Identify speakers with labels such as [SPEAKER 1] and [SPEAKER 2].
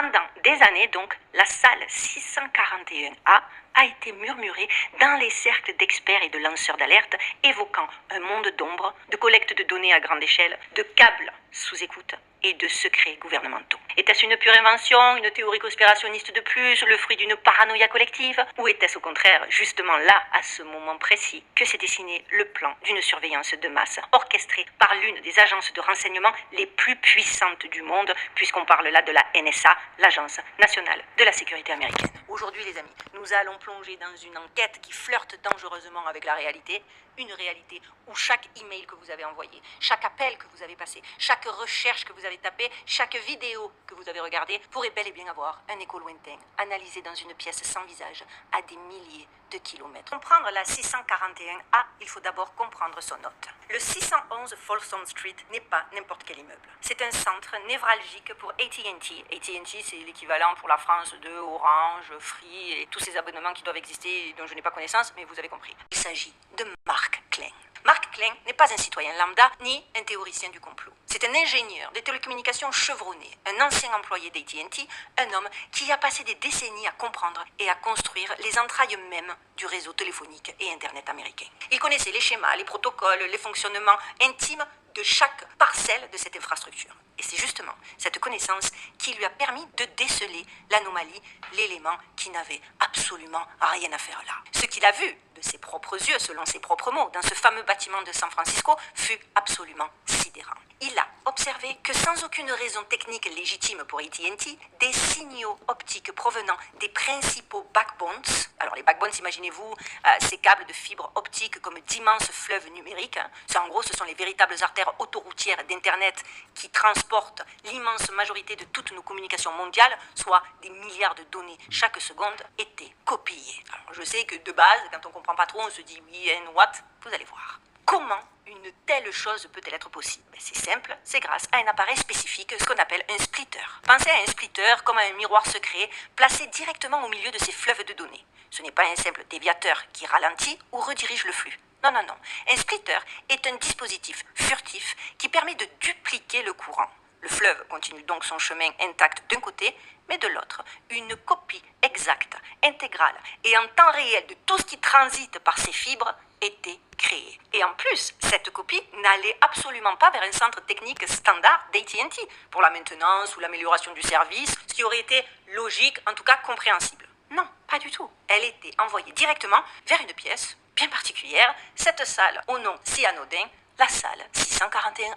[SPEAKER 1] Pendant des années, donc, la salle 641A a été murmurée dans les cercles d'experts et de lanceurs d'alerte, évoquant un monde d'ombre, de collecte de données à grande échelle, de câbles sous écoute et de secrets gouvernementaux. Était-ce une pure invention, une théorie conspirationniste de plus, le fruit d'une paranoïa collective? Ou était-ce au contraire, justement là, à ce moment précis, que s'est dessiné le plan d'une surveillance de masse orchestrée par l'une des agences de renseignement les plus puissantes du monde, puisqu'on parle là de la NSA, l'Agence nationale de la sécurité américaine. Aujourd'hui, les amis, nous allons plonger dans une enquête qui flirte dangereusement avec la réalité, une réalité où chaque email que vous avez envoyé, chaque appel que vous avez passé, chaque recherche que vous avez tapée, chaque vidéo que vous avez regardée pourrait bel et bien avoir un écho lointain, analysé dans une pièce sans visage à des milliers de kilomètres. Pour comprendre la 641A, il faut d'abord comprendre son hôte. Le 611 Folsom Street n'est pas n'importe quel immeuble. C'est un centre névralgique pour AT&T. AT&T, c'est l'équivalent pour la France de Orange, Free et tous ces abonnements qui doivent exister et dont je n'ai pas connaissance, mais vous avez compris. Il s'agit de Mark Klein. Mark Klein n'est pas un citoyen lambda ni un théoricien du complot. C'est un ingénieur des télécommunications chevronné, un ancien employé d'AT&T, un homme qui a passé des décennies à comprendre et à construire les entrailles mêmes du réseau téléphonique et Internet américain. Il connaissait les schémas, les protocoles, les fonctionnements intimes de chaque parcelle de cette infrastructure. Et c'est justement cette connaissance qui lui a permis de déceler l'anomalie, l'élément qui n'avait absolument rien à faire là. Ce qu'il a vu de ses propres yeux, selon ses propres mots, dans ce fameux bâtiment de San Francisco, fut absolument sidérant. Il a observé que sans aucune raison technique légitime pour AT&T, des signaux optiques provenant des principaux backbones, alors les backbones, imaginez-vous ces câbles de fibres optiques comme d'immenses fleuves numériques, en gros ce sont les véritables artères autoroutières d'Internet qui transportent l'immense majorité de toutes nos communications mondiales, soit des milliards de données chaque seconde, étaient copiées. Alors je sais que de base, quand on ne comprend pas trop, on se dit oui, and what, vous allez voir. Comment une telle chose peut-elle être possible? C'est simple, c'est grâce à un appareil spécifique, ce qu'on appelle un splitter. Pensez à un splitter comme à un miroir secret placé directement au milieu de ces fleuves de données. Ce n'est pas un simple déviateur qui ralentit ou redirige le flux. Non, non, non. Un splitter est un dispositif furtif qui permet de dupliquer le courant. Le fleuve continue donc son chemin intact d'un côté, mais de l'autre, une copie exacte, intégrale et en temps réel de tout ce qui transite par ces fibres était créée. Et en plus, cette copie n'allait absolument pas vers un centre technique standard d'AT&T pour la maintenance ou l'amélioration du service, ce qui aurait été logique, en tout cas compréhensible. Non, pas du tout. Elle était envoyée directement vers une pièce bien particulière, cette salle au nom si anodin, la salle 641.